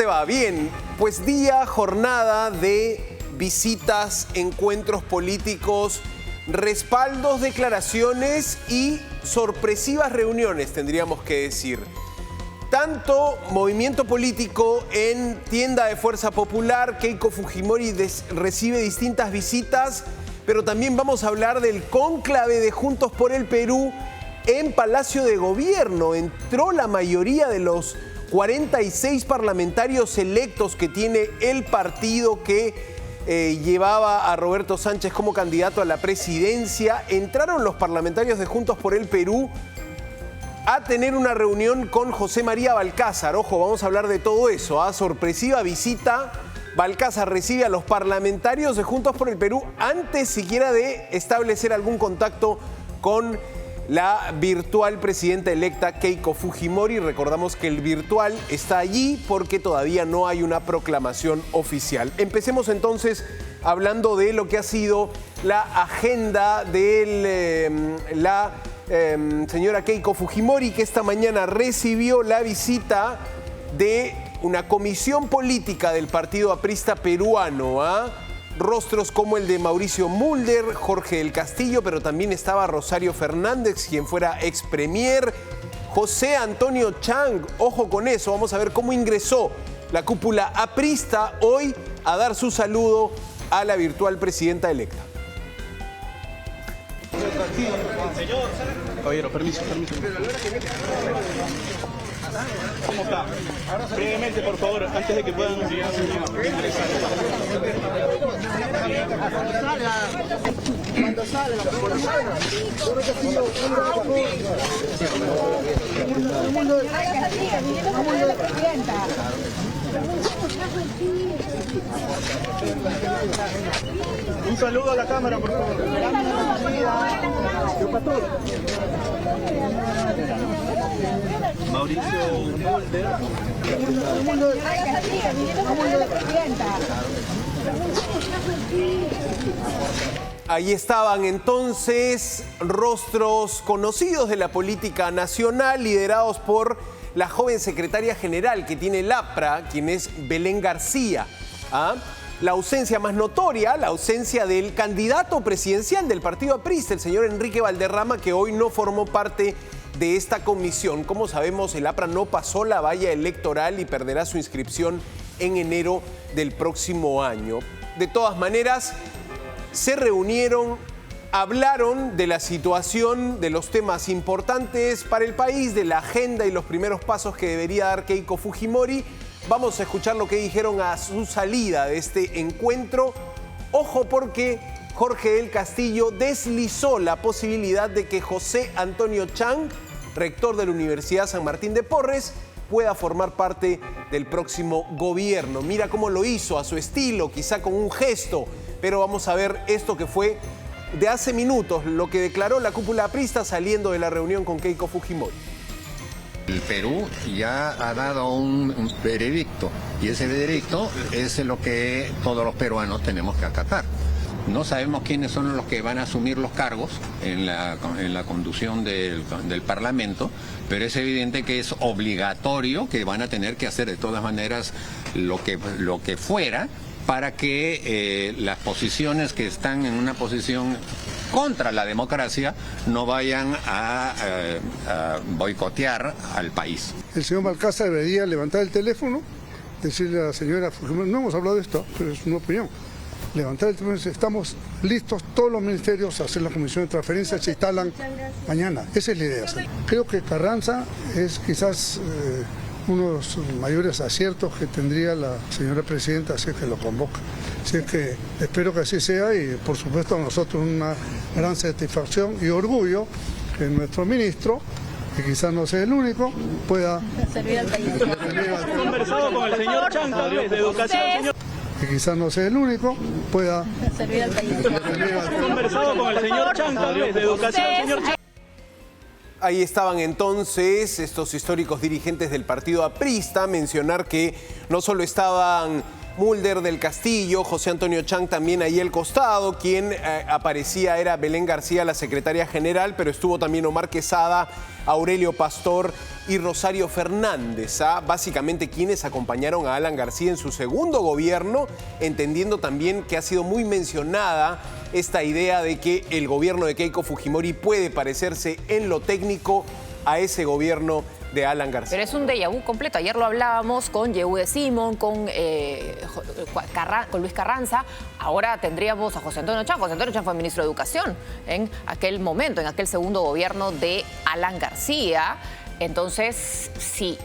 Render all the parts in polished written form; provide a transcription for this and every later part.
va? Bien, pues jornada de visitas, encuentros políticos, respaldos, declaraciones y sorpresivas reuniones, tendríamos que decir. Tanto movimiento político en tienda de Fuerza Popular, Keiko Fujimori recibe distintas visitas, pero también vamos a hablar del cónclave de Juntos por el Perú en Palacio de Gobierno. Entró la mayoría de los 46 parlamentarios electos que tiene el partido que llevaba a Roberto Sánchez como candidato a la presidencia. Entraron los parlamentarios de Juntos por el Perú a tener una reunión con José María Balcázar. Ojo, vamos a hablar de todo eso. Sorpresiva visita. Balcázar recibe a los parlamentarios de Juntos por el Perú antes siquiera de establecer algún contacto con la virtual presidenta electa Keiko Fujimori. Recordamos que el virtual está allí porque todavía no hay una proclamación oficial. Empecemos entonces hablando de lo que ha sido la agenda de la señora Keiko Fujimori, que esta mañana recibió la visita de una comisión política del Partido Aprista Peruano. Rostros como el de Mauricio Mulder, Jorge del Castillo, pero también estaba Rosario Fernández, quien fuera ex premier, José Antonio Chang. Ojo con eso, vamos a ver cómo ingresó la cúpula aprista hoy a dar su saludo a la virtual presidenta electa. Caballero, permiso. ¿Cómo está? Brevemente, por favor, antes de que puedan ingresar. Cuando salga, un saludo a la cámara, por favor. Mauricio Mulder. Ahí estaban entonces rostros conocidos de la política nacional, liderados por la joven secretaria general que tiene el APRA, quien es Belén García. La ausencia más notoria, la ausencia del candidato presidencial del partido aprista, el señor Enrique Valderrama, que hoy no formó parte de esta comisión. Como sabemos, el APRA no pasó la valla electoral y perderá su inscripción en enero del próximo año. De todas maneras, se reunieron, hablaron de la situación, de los temas importantes para el país, de la agenda y los primeros pasos que debería dar Keiko Fujimori. Vamos a escuchar lo que dijeron a su salida de este encuentro. Ojo, porque Jorge del Castillo deslizó la posibilidad de que José Antonio Chang, rector de la Universidad San Martín de Porres, pueda formar parte del próximo gobierno. Mira cómo lo hizo, a su estilo, quizá con un gesto, pero vamos a ver esto que fue de hace minutos, lo que declaró la cúpula aprista saliendo de la reunión con Keiko Fujimori. El Perú ya ha dado un veredicto y ese veredicto es lo que todos los peruanos tenemos que acatar. No sabemos quiénes son los que van a asumir los cargos en la conducción del Parlamento, pero es evidente que es obligatorio que van a tener que hacer de todas maneras lo que fuera para que las posiciones que están en una posición contra la democracia no vayan a boicotear al país. El señor Balcázar debería levantar el teléfono, decirle a la señora Fujimori, no hemos hablado de esto, pero es una opinión. Levantar el teléfono y decir, estamos listos todos los ministerios a hacer la comisión de transferencias, se instalan mañana. Esa es la idea. Creo que Carranza es quizás uno de los mayores aciertos que tendría la señora presidenta, así es que lo convoca. Así es que espero que así sea y por supuesto a nosotros una gran satisfacción y orgullo que nuestro ministro, que quizás no sea el único, pueda servir al país. Conversado con el señor Chang, tal vez, de educación, señor. Que quizás no sea el único, pueda servir al país. Conversado con el señor Chang, tal vez, de educación, señor Chang. Ahí estaban entonces estos históricos dirigentes del partido aprista. Mencionar que no solo estaban Mulder del Castillo, José Antonio Chang también ahí al costado. Quien aparecía era Belén García, la secretaria general, pero estuvo también Omar Quesada, Aurelio Pastor y Rosario Fernández, básicamente quienes acompañaron a Alan García en su segundo gobierno, entendiendo también que ha sido muy mencionada esta idea de que el gobierno de Keiko Fujimori puede parecerse en lo técnico a ese gobierno de Alan García. Pero es un déjà vu completo. Ayer lo hablábamos con Yehude Simón, con Luis Carranza. Ahora tendríamos a José Antonio Chang. José Antonio Chang fue ministro de Educación en aquel momento, en aquel segundo gobierno de Alan García. Entonces, sí,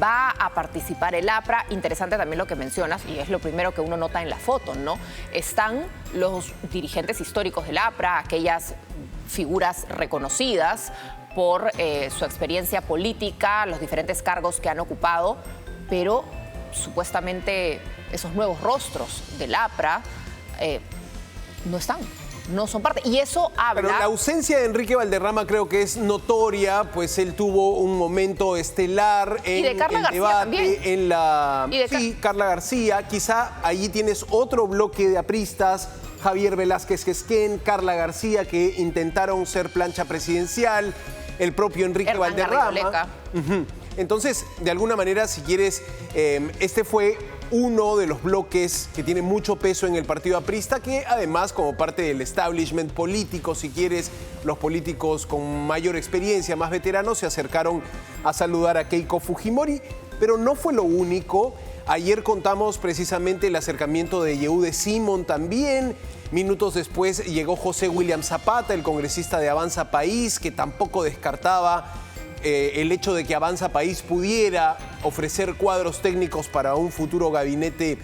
va a participar el APRA. Interesante también lo que mencionas, y es lo primero que uno nota en la foto, ¿no? Están los dirigentes históricos del APRA, aquellas figuras reconocidas por su experiencia política, los diferentes cargos que han ocupado, pero supuestamente esos nuevos rostros del APRA no están, no son parte. Y eso habla... Pero la ausencia de Enrique Valderrama creo que es notoria, pues él tuvo un momento estelar en de Carla el García debate, también. en la... Y de Sí, Carla García, quizá allí tienes otro bloque de apristas, Javier Velázquez Quesquén, Carla García, que intentaron ser plancha presidencial, el propio Enrique Hernán Valderrama. Entonces, de alguna manera, si quieres, este fue uno de los bloques que tiene mucho peso en el partido aprista, que además, como parte del establishment político, si quieres, los políticos con mayor experiencia, más veteranos, se acercaron a saludar a Keiko Fujimori, pero no fue lo único. Ayer contamos precisamente el acercamiento de Yehude Simón también. Minutos después llegó José William Zapata, el congresista de Avanza País, que tampoco descartaba el hecho de que Avanza País pudiera ofrecer cuadros técnicos para un futuro gabinete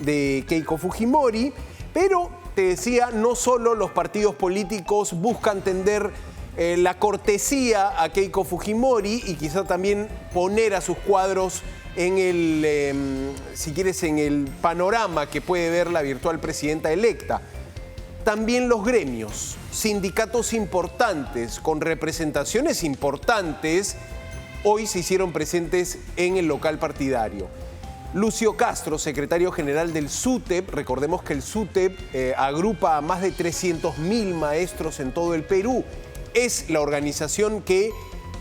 de Keiko Fujimori. Pero, te decía, no solo los partidos políticos buscan tender la cortesía a Keiko Fujimori y quizá también poner a sus cuadros en el, si quieres, en el panorama que puede ver la virtual presidenta electa. También los gremios, sindicatos importantes, con representaciones importantes, hoy se hicieron presentes en el local partidario. Lucio Castro, secretario general del SUTEP, recordemos que el SUTEP agrupa a más de 300.000 maestros en todo el Perú. Es la organización que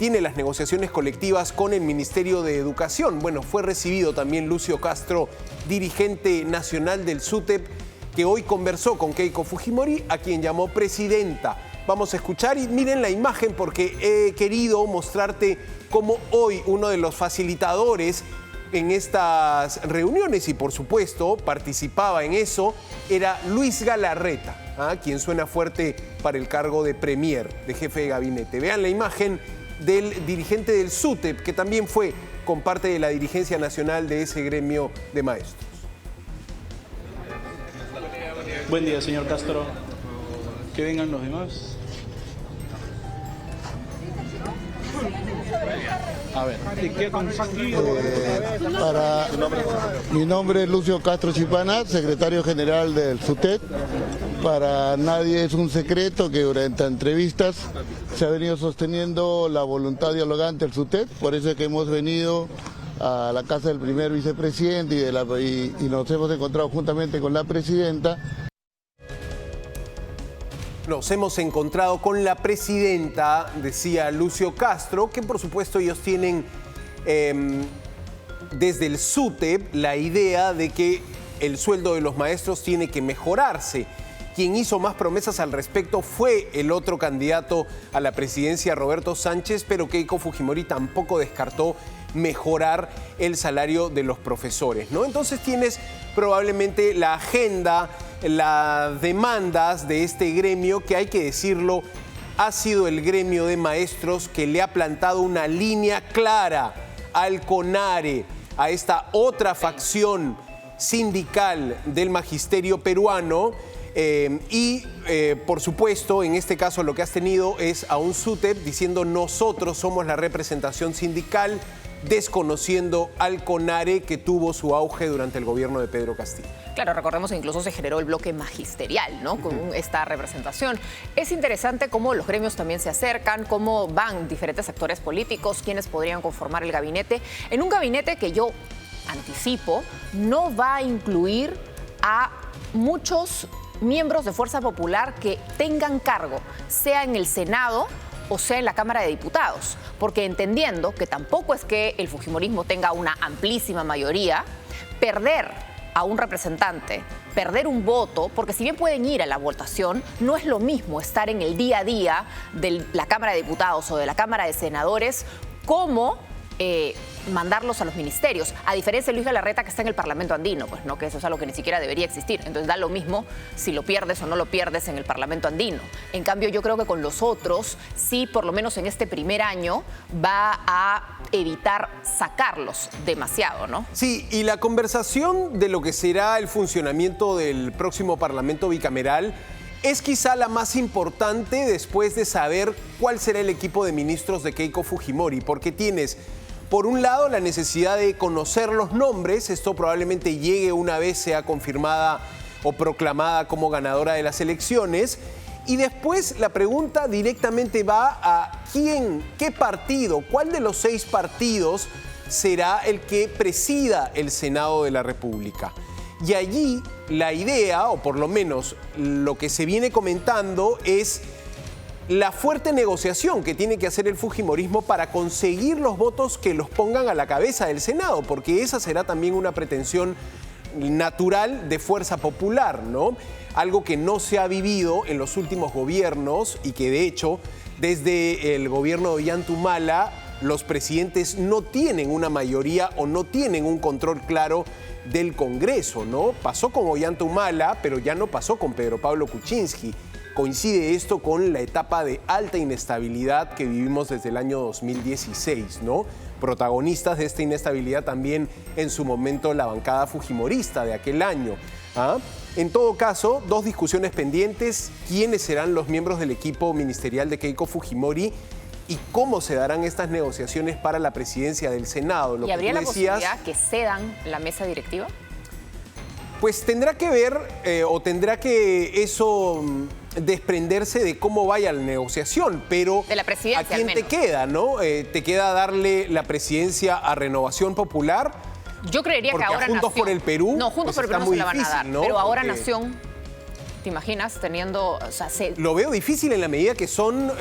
tiene las negociaciones colectivas con el Ministerio de Educación. Bueno, fue recibido también Lucio Castro, dirigente nacional del SUTEP, que hoy conversó con Keiko Fujimori, a quien llamó presidenta. Vamos a escuchar y miren la imagen porque he querido mostrarte cómo hoy uno de los facilitadores en estas reuniones, y por supuesto participaba en eso, era Luis Galarreta, quien suena fuerte para el cargo de premier, de jefe de gabinete. Vean la imagen del dirigente del SUTEP, que también fue con parte de la dirigencia nacional de ese gremio de maestros. Buen día, señor Castro. Que vengan los demás. A ver, ¿de qué ha consistido? Mi nombre es Lucio Castro Chipana, secretario general del SUTEP. Para nadie es un secreto que durante entrevistas se ha venido sosteniendo la voluntad dialogante del SUTEP, por eso es que hemos venido a la casa del primer vicepresidente y nos hemos encontrado juntamente con la presidenta. Nos hemos encontrado con la presidenta, decía Lucio Castro, que por supuesto ellos tienen desde el SUTEP la idea de que el sueldo de los maestros tiene que mejorarse. Quien hizo más promesas al respecto fue el otro candidato a la presidencia, Roberto Sánchez, pero Keiko Fujimori tampoco descartó mejorar el salario de los profesores, ¿no? Entonces tienes probablemente la agenda, las demandas de este gremio, que hay que decirlo, ha sido el gremio de maestros que le ha plantado una línea clara al CONARE, a esta otra facción sindical del magisterio peruano. Por supuesto, en este caso lo que has tenido es a un SUTEP diciendo nosotros somos la representación sindical, desconociendo al CONARE, que tuvo su auge durante el gobierno de Pedro Castillo. Claro, recordemos que incluso se generó el bloque magisterial, ¿no? Con esta representación. Es interesante cómo los gremios también se acercan, cómo van diferentes actores políticos, quienes podrían conformar el gabinete. En un gabinete que yo anticipo, no va a incluir a muchos miembros de Fuerza Popular que tengan cargo, sea en el Senado o sea en la Cámara de Diputados, porque entendiendo que tampoco es que el fujimorismo tenga una amplísima mayoría, perder a un representante, perder un voto, porque si bien pueden ir a la votación, no es lo mismo estar en el día a día de la Cámara de Diputados o de la Cámara de Senadores como mandarlos a los ministerios, a diferencia de Luis Galarreta, que está en el Parlamento andino, pues no, que eso es algo que ni siquiera debería existir. Entonces da lo mismo si lo pierdes o no lo pierdes en el Parlamento andino. En cambio, yo creo que con los otros, sí, por lo menos en este primer año, va a evitar sacarlos demasiado, ¿no? Sí, y la conversación de lo que será el funcionamiento del próximo Parlamento bicameral es quizá la más importante después de saber cuál será el equipo de ministros de Keiko Fujimori, porque tienes, por un lado, la necesidad de conocer los nombres. Esto probablemente llegue una vez sea confirmada o proclamada como ganadora de las elecciones. Y después la pregunta directamente va a quién, qué partido, cuál de los 6 partidos será el que presida el Senado de la República. Y allí la idea, o por lo menos lo que se viene comentando, es la fuerte negociación que tiene que hacer el fujimorismo para conseguir los votos que los pongan a la cabeza del Senado, porque esa será también una pretensión natural de Fuerza Popular, ¿no? Algo que no se ha vivido en los últimos gobiernos y que de hecho desde el gobierno de Ollanta los presidentes no tienen una mayoría o no tienen un control claro del Congreso, ¿no? Pasó con Ollanta, pero ya no pasó con Pedro Pablo Kuczynski. Coincide esto con la etapa de alta inestabilidad que vivimos desde el año 2016, ¿no? Protagonistas de esta inestabilidad también en su momento la bancada fujimorista de aquel año. ¿Ah? En todo caso, 2 discusiones pendientes: quiénes serán los miembros del equipo ministerial de Keiko Fujimori y cómo se darán estas negociaciones para la presidencia del Senado. ¿Y habría la posibilidad que cedan la mesa directiva? Pues tendrá que ver o tendrá que eso desprenderse de cómo vaya la negociación, pero de la presidencia, ¿a quién te queda, no? ¿Te queda darle la presidencia a Renovación Popular? Yo creería porque que ahora Juntos Nación, por el Perú, no, Juntos por el Perú no se la van a dar, ¿no? Pero ahora Porque Nación, ¿te imaginas teniendo...? O sea, lo veo difícil en la medida que son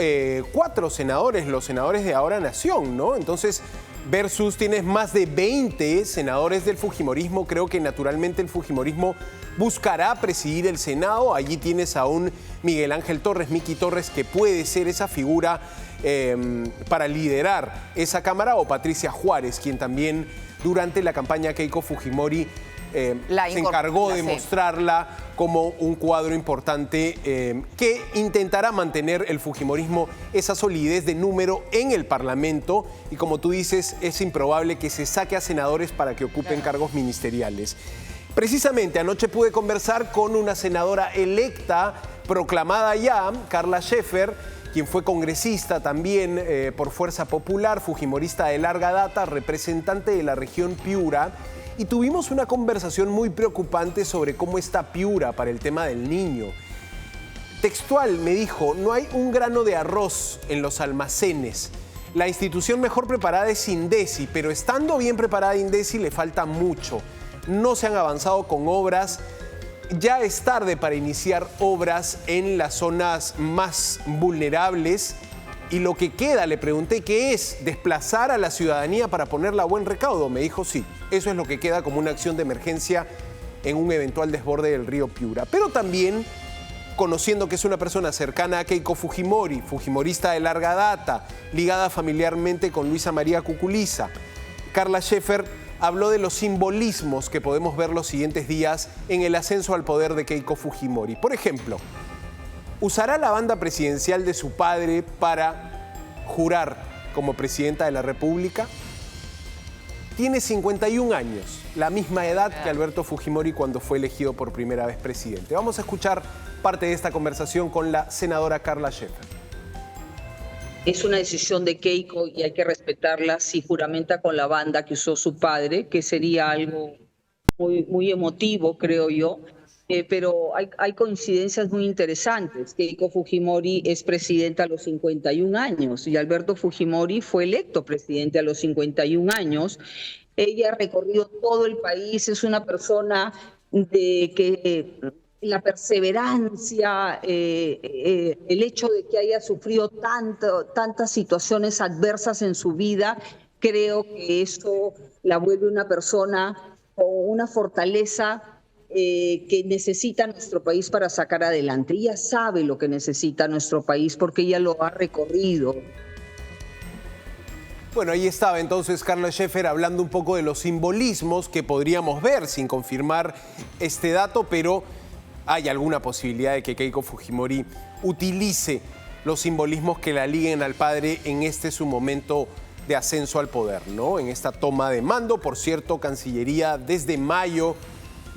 4 senadores, los senadores de Ahora Nación, ¿no? Entonces, versus tienes más de 20 senadores del fujimorismo, creo que naturalmente el fujimorismo buscará presidir el Senado. Allí tienes a un Miguel Ángel Torres, Miki Torres, que puede ser esa figura para liderar esa Cámara, o Patricia Juárez, quien también durante la campaña Keiko Fujimori se encargó de mostrarla como un cuadro importante que intentará mantener el fujimorismo esa solidez de número en el Parlamento, y como tú dices, es improbable que se saque a senadores para que ocupen cargos ministeriales. Precisamente anoche pude conversar con una senadora electa, proclamada ya, Carla Scheffer, quien fue congresista también por Fuerza Popular, fujimorista de larga data, representante de la región Piura, y tuvimos una conversación muy preocupante sobre cómo está Piura para el tema del niño. Textual me dijo: no hay un grano de arroz en los almacenes. La institución mejor preparada es INDECI, pero estando bien preparada INDECI le falta mucho. No se han avanzado con obras. Ya es tarde para iniciar obras en las zonas más vulnerables. Y lo que queda, le pregunté, ¿qué es? ¿Desplazar a la ciudadanía para ponerla a buen recaudo? Me dijo sí, eso es lo que queda como una acción de emergencia en un eventual desborde del río Piura. Pero también, conociendo que es una persona cercana a Keiko Fujimori, fujimorista de larga data, ligada familiarmente con Luisa María Cuculiza, Carla Scheffer habló de los simbolismos que podemos ver los siguientes días en el ascenso al poder de Keiko Fujimori. Por ejemplo, ¿usará la banda presidencial de su padre para jurar como presidenta de la República? Tiene 51 años, la misma edad que Alberto Fujimori cuando fue elegido por primera vez presidente. Vamos a escuchar parte de esta conversación con la senadora Carla Scheffer. Es una decisión de Keiko y hay que respetarla si juramenta con la banda que usó su padre, que sería algo muy emotivo, creo yo. Pero hay coincidencias muy interesantes. Keiko Fujimori es presidenta a los 51 años y Alberto Fujimori fue electo presidente a los 51 años. Ella ha recorrido todo el país, es una persona de que la perseverancia, el hecho de que haya sufrido tantas situaciones adversas en su vida, creo que eso la vuelve una persona con una fortaleza que necesita nuestro país para sacar adelante. Ella sabe lo que necesita nuestro país porque ella lo ha recorrido. Bueno, ahí estaba entonces Carla Scheffer hablando un poco de los simbolismos que podríamos ver sin confirmar este dato, pero hay alguna posibilidad de que Keiko Fujimori utilice los simbolismos que la liguen al padre en este su momento de ascenso al poder, ¿no? En esta toma de mando. Por cierto, Cancillería desde mayo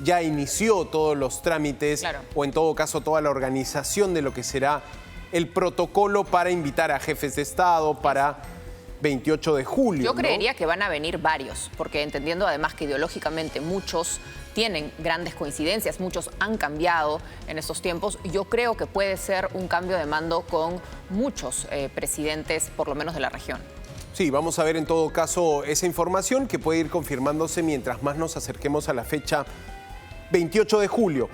ya inició todos los trámites, claro, o en todo caso toda la organización de lo que será el protocolo para invitar a jefes de Estado para 28 de julio. Yo creería que van a venir varios, porque entendiendo además que ideológicamente muchos tienen grandes coincidencias, muchos han cambiado en estos tiempos. Yo creo que puede ser un cambio de mando con muchos presidentes, por lo menos de la región. Sí, vamos a ver en todo caso esa información que puede ir confirmándose mientras más nos acerquemos a la fecha 28 de julio.